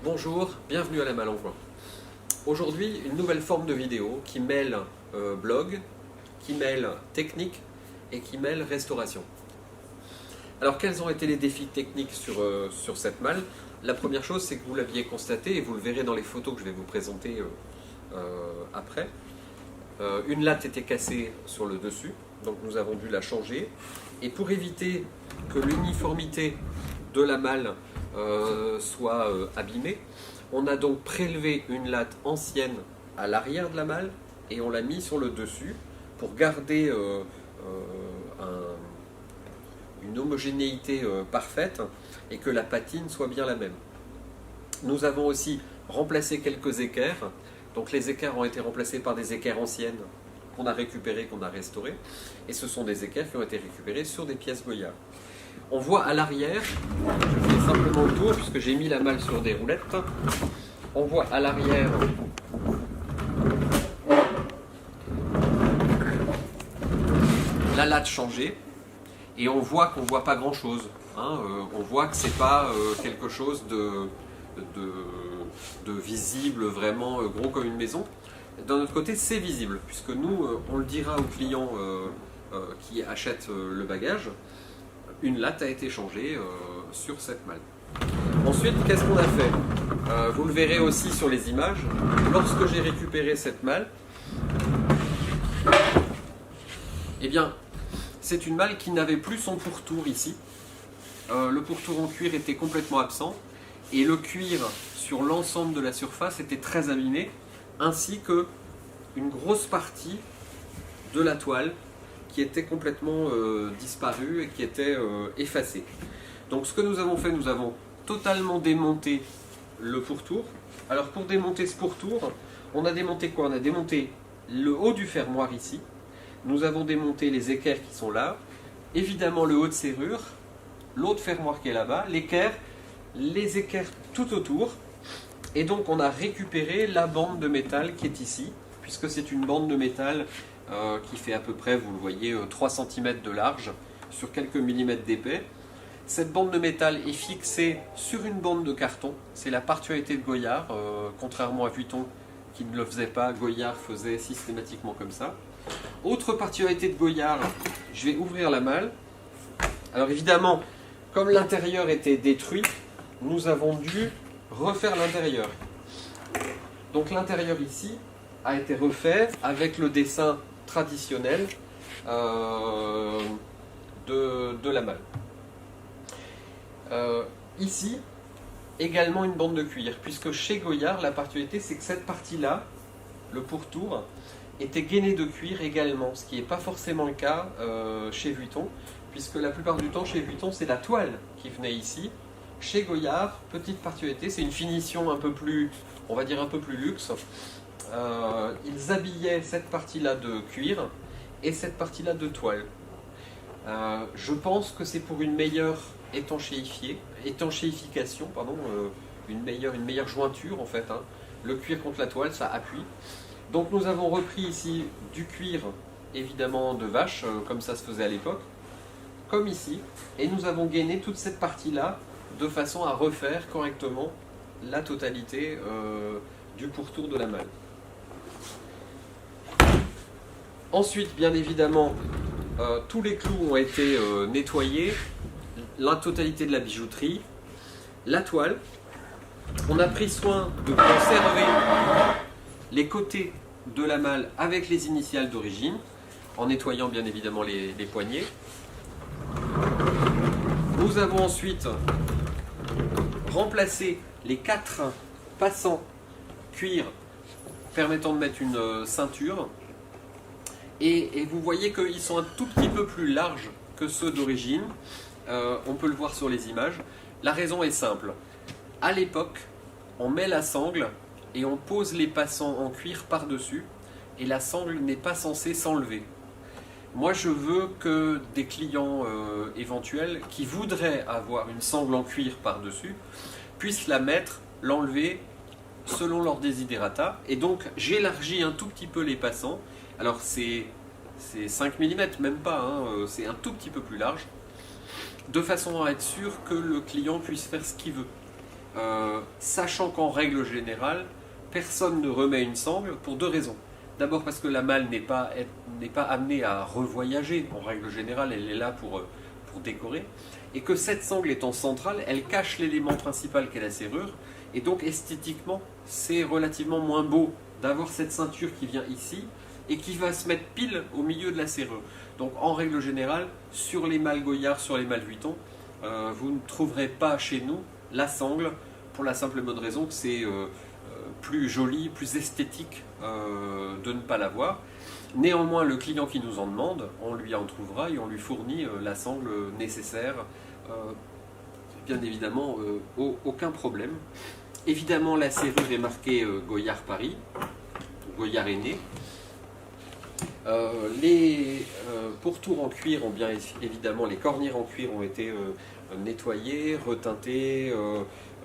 Bonjour, bienvenue à la Malle en Coin. Aujourd'hui, une nouvelle forme de vidéo qui mêle blog, qui mêle technique et qui mêle restauration. Alors, quels ont été les défis techniques sur cette malle? La première chose, c'est que vous l'aviez constaté, et vous le verrez dans les photos que je vais vous présenter après. Une latte était cassée sur le dessus, donc nous avons dû la changer. Et pour éviter que l'uniformité de la malle soit abîmée, on a donc prélevé une latte ancienne à l'arrière de la malle et on l'a mis sur le dessus pour garder une homogénéité parfaite et que la patine soit bien la même. Nous avons aussi remplacé quelques équerres. Donc les équerres ont été remplacés par des équerres anciennes qu'on a récupérées, qu'on a restaurées. Et ce sont des équerres qui ont été récupérées sur des pièces Goyard. On voit à l'arrière, je fais simplement le tour puisque j'ai mis la malle sur des roulettes. On voit à l'arrière la latte changée. Et on voit qu'on ne voit pas grand chose. On voit que c'est pas quelque chose de visible, vraiment gros comme une maison. D'un autre côté, c'est visible, puisque nous, on le dira aux clients qui achètent le bagage, une latte a été changée sur cette malle. Ensuite, qu'est-ce qu'on a fait? Vous le verrez aussi sur les images. Lorsque j'ai récupéré cette malle, eh bien, c'est une malle qui n'avait plus son pourtour ici. Le pourtour en cuir était complètement absent et le cuir sur l'ensemble de la surface était très abîmé, ainsi que une grosse partie de la toile qui était complètement disparue et qui était effacée. Donc ce que nous avons fait, nous avons totalement démonté le pourtour. Alors pour démonter ce pourtour, on a démonté quoi? On a démonté le haut du fermoir ici. Nous avons démonté les équerres qui sont là, évidemment le haut de serrure, l'autre fermoir qui est là-bas, l'équerre, les équerres tout autour, et donc on a récupéré la bande de métal qui est ici, puisque c'est une bande de métal qui fait à peu près, vous le voyez, 3 cm de large sur quelques millimètres d'épais. Cette bande de métal est fixée sur une bande de carton, c'est la particularité de Goyard, contrairement à Vuitton qui ne le faisait pas, Goyard faisait systématiquement comme ça. Autre particularité de Goyard, je vais ouvrir la malle. Alors évidemment, comme l'intérieur était détruit, nous avons dû refaire l'intérieur. Donc l'intérieur ici a été refait avec le dessin traditionnel de la malle. Ici, également une bande de cuir, puisque chez Goyard, la particularité c'est que cette partie-là, le pourtour, était gainé de cuir également, ce qui n'est pas forcément le cas chez Vuitton, puisque la plupart du temps chez Vuitton c'est la toile qui venait ici. Chez Goyard, petite particularité, c'est une finition un peu plus, on va dire un peu plus luxe. Ils habillaient cette partie-là de cuir et cette partie-là de toile. Je pense que c'est pour une meilleure étanchéification, une meilleure jointure en fait. Le cuir contre la toile, ça appuie. Donc nous avons repris ici du cuir, évidemment de vache, comme ça se faisait à l'époque, comme ici, et nous avons gainé toute cette partie-là de façon à refaire correctement la totalité du pourtour de la malle. Ensuite, bien évidemment, tous les clous ont été nettoyés, la totalité de la bijouterie, la toile. On a pris soin de conserver les côtés de la malle avec les initiales d'origine, en nettoyant bien évidemment les poignées. Nous avons ensuite remplacé les 4 passants cuir permettant de mettre une ceinture. Et vous voyez qu'ils sont un tout petit peu plus larges que ceux d'origine. On peut le voir sur les images. La raison est simple. À l'époque, on met la sangle et on pose les passants en cuir par-dessus, et la sangle n'est pas censée s'enlever. Moi, je veux que des clients éventuels qui voudraient avoir une sangle en cuir par-dessus puissent la mettre, l'enlever selon leur desiderata. Et donc, j'élargis un tout petit peu les passants. Alors, c'est 5 mm, même pas, c'est un tout petit peu plus large, de façon à être sûr que le client puisse faire ce qu'il veut. sachant qu'en règle générale, personne ne remet une sangle pour deux raisons. D'abord parce que la malle n'est pas amenée à revoyager, en règle générale elle est là pour décorer, et que cette sangle étant centrale, elle cache l'élément principal qu'est la serrure, et donc esthétiquement c'est relativement moins beau d'avoir cette ceinture qui vient ici, et qui va se mettre pile au milieu de la serrure. Donc en règle générale, sur les malles Goyard, sur les malles Vuitton, vous ne trouverez pas chez nous la sangle, pour la simple et bonne raison que c'est plus joli, plus esthétique de ne pas l'avoir. Néanmoins, le client qui nous en demande, on lui en trouvera et on lui fournit la sangle nécessaire. Bien évidemment, aucun problème. Évidemment, la serrure est marquée Goyard Paris, Goyard est né. Les pourtours en cuir ont bien évidemment, les cornières en cuir ont été nettoyées, reteintées,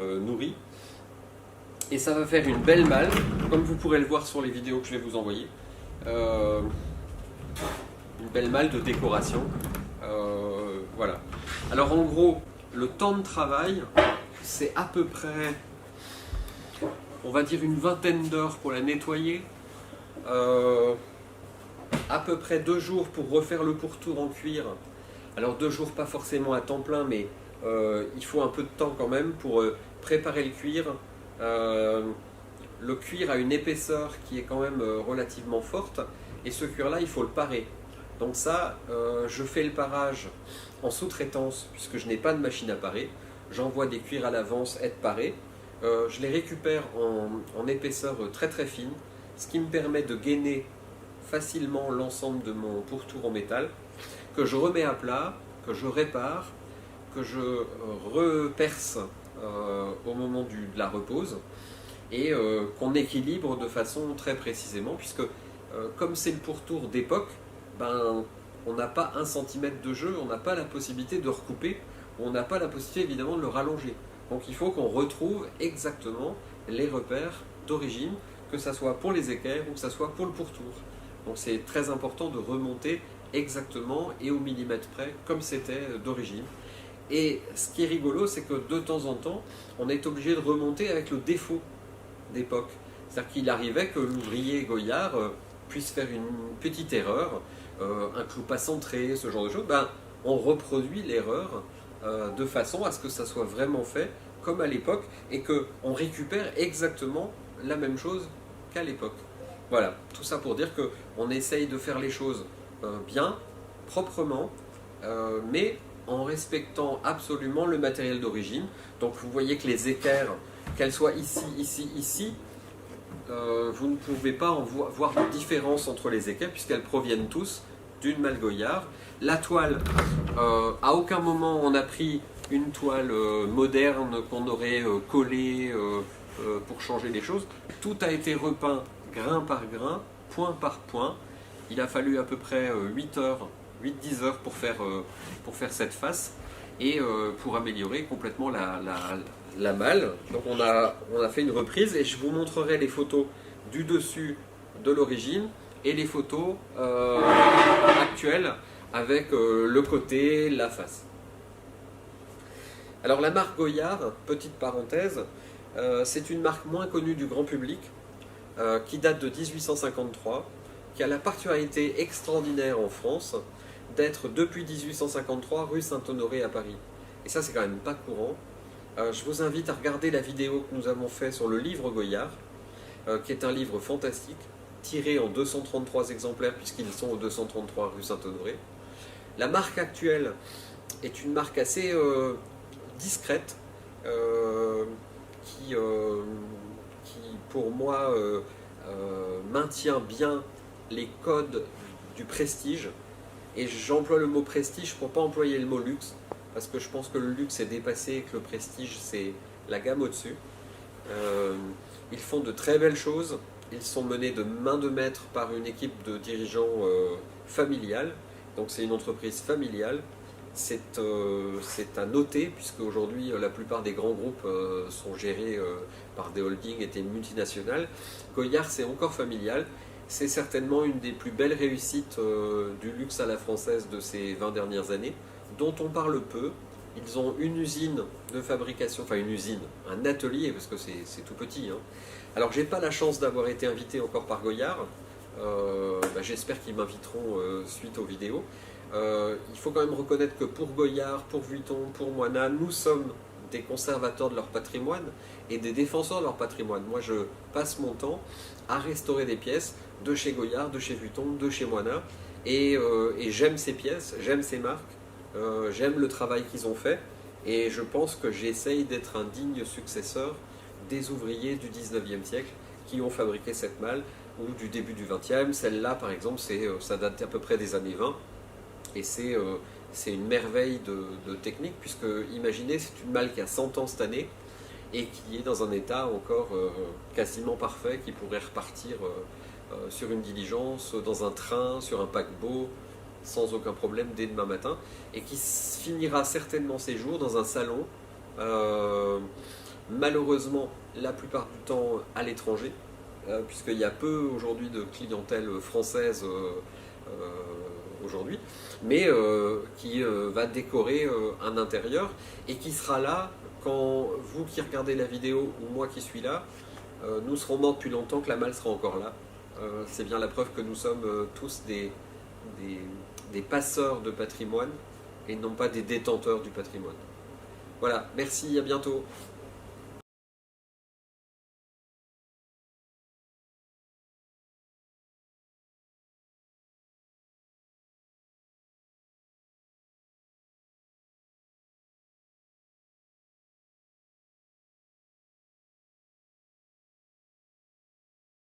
nourries. Et ça va faire une belle malle, comme vous pourrez le voir sur les vidéos que je vais vous envoyer. Une belle malle de décoration. Voilà. Alors en gros, le temps de travail, c'est à peu près, on va dire une vingtaine d'heures pour la nettoyer. À peu près 2 jours pour refaire le pourtour en cuir. Alors 2 jours pas forcément à temps plein, mais il faut un peu de temps quand même pour préparer le cuir. Le cuir a une épaisseur qui est quand même relativement forte, et ce cuir là il faut le parer. Donc ça, je fais le parage en sous-traitance puisque je n'ai pas de machine à parer. J'envoie des cuirs à l'avance être parés. Je les récupère en épaisseur très très fine, ce qui me permet de gainer facilement l'ensemble de mon pourtour en métal, que je remets à plat, que je répare, que je reperce au moment de la repose, et qu'on équilibre de façon très précisément, puisque comme c'est le pourtour d'époque, ben, on n'a pas 1 cm de jeu, on n'a pas la possibilité de recouper, on n'a pas la possibilité évidemment de le rallonger. Donc il faut qu'on retrouve exactement les repères d'origine, que ce soit pour les équerres ou que ce soit pour le pourtour. Donc c'est très important de remonter exactement et au millimètre près comme c'était d'origine. Et ce qui est rigolo, c'est que de temps en temps, on est obligé de remonter avec le défaut d'époque. C'est-à-dire qu'il arrivait que l'ouvrier Goyard puisse faire une petite erreur, un clou pas centré, ce genre de choses. Ben, on reproduit l'erreur de façon à ce que ça soit vraiment fait comme à l'époque et qu'on récupère exactement la même chose qu'à l'époque. Voilà, tout ça pour dire qu'on essaye de faire les choses bien, proprement, mais en respectant absolument le matériel d'origine. Donc vous voyez que les équerres, qu'elles soient ici, ici, ici, vous ne pouvez pas voir de différence entre les équerres puisqu'elles proviennent tous d'une malle Goyard. La toile, à aucun moment on a pris une toile moderne qu'on aurait collée pour changer les choses. Tout a été repeint grain par grain, point par point. Il a fallu à peu près 8-10 heures pour faire cette face et pour améliorer complètement la malle. Donc on a fait une reprise et je vous montrerai les photos du dessus de l'origine et les photos actuelles avec le côté, la face. Alors la marque Goyard, petite parenthèse, c'est une marque moins connue du grand public qui date de 1853, qui a la particularité extraordinaire en France d'être depuis 1853 rue Saint-Honoré à Paris. Et ça c'est quand même pas courant. Je vous invite à regarder la vidéo que nous avons fait sur le livre Goyard, qui est un livre fantastique, tiré en 233 exemplaires puisqu'ils sont au 233 rue Saint-Honoré. La marque actuelle est une marque assez discrète, qui pour moi maintient bien les codes du prestige, et j'emploie le mot prestige pour ne pas employer le mot luxe, parce que je pense que le luxe est dépassé et que le prestige c'est la gamme au-dessus. Ils font de très belles choses, ils sont menés de main de maître par une équipe de dirigeants familiale, donc c'est une entreprise familiale. C'est à noter, puisque aujourd'hui la plupart des grands groupes sont gérés par des holdings et des multinationales. Goyard, c'est encore familial. C'est certainement une des plus belles réussites du luxe à la française de ces 20 dernières années, dont on parle peu Ils ont une usine de fabrication, enfin une usine, un atelier, parce que c'est tout petit. Hein. Alors j'ai pas la chance d'avoir été invité encore par Goyard. J'espère qu'ils m'inviteront suite aux vidéos. Il faut quand même reconnaître que pour Goyard, pour Vuitton, pour Moina, nous sommes des conservateurs de leur patrimoine et des défenseurs de leur patrimoine. Moi, je passe mon temps à restaurer des pièces de chez Goyard, de chez Vuitton, de chez Moina, et j'aime ces pièces, j'aime ces marques, j'aime le travail qu'ils ont fait, et je pense que j'essaye d'être un digne successeur des ouvriers du 19e siècle qui ont fabriqué cette malle, ou du début du 20e. Celle-là, par exemple, ça date à peu près des années 20, et c'est une merveille de technique, puisque imaginez, c'est une malle qui a 100 ans cette année, et qui est dans un état encore quasiment parfait, qui pourrait repartir sur une diligence, dans un train, sur un paquebot, sans aucun problème dès demain matin, et qui finira certainement ses jours dans un salon, malheureusement la plupart du temps à l'étranger, puisqu'il y a peu aujourd'hui de clientèle française aujourd'hui, mais qui va décorer un intérieur, et qui sera là quand vous qui regardez la vidéo ou moi qui suis là, nous serons morts depuis longtemps, que la malle sera encore là. C'est bien la preuve que nous sommes tous des passeurs de patrimoine et non pas des détenteurs du patrimoine. Voilà, merci, à bientôt.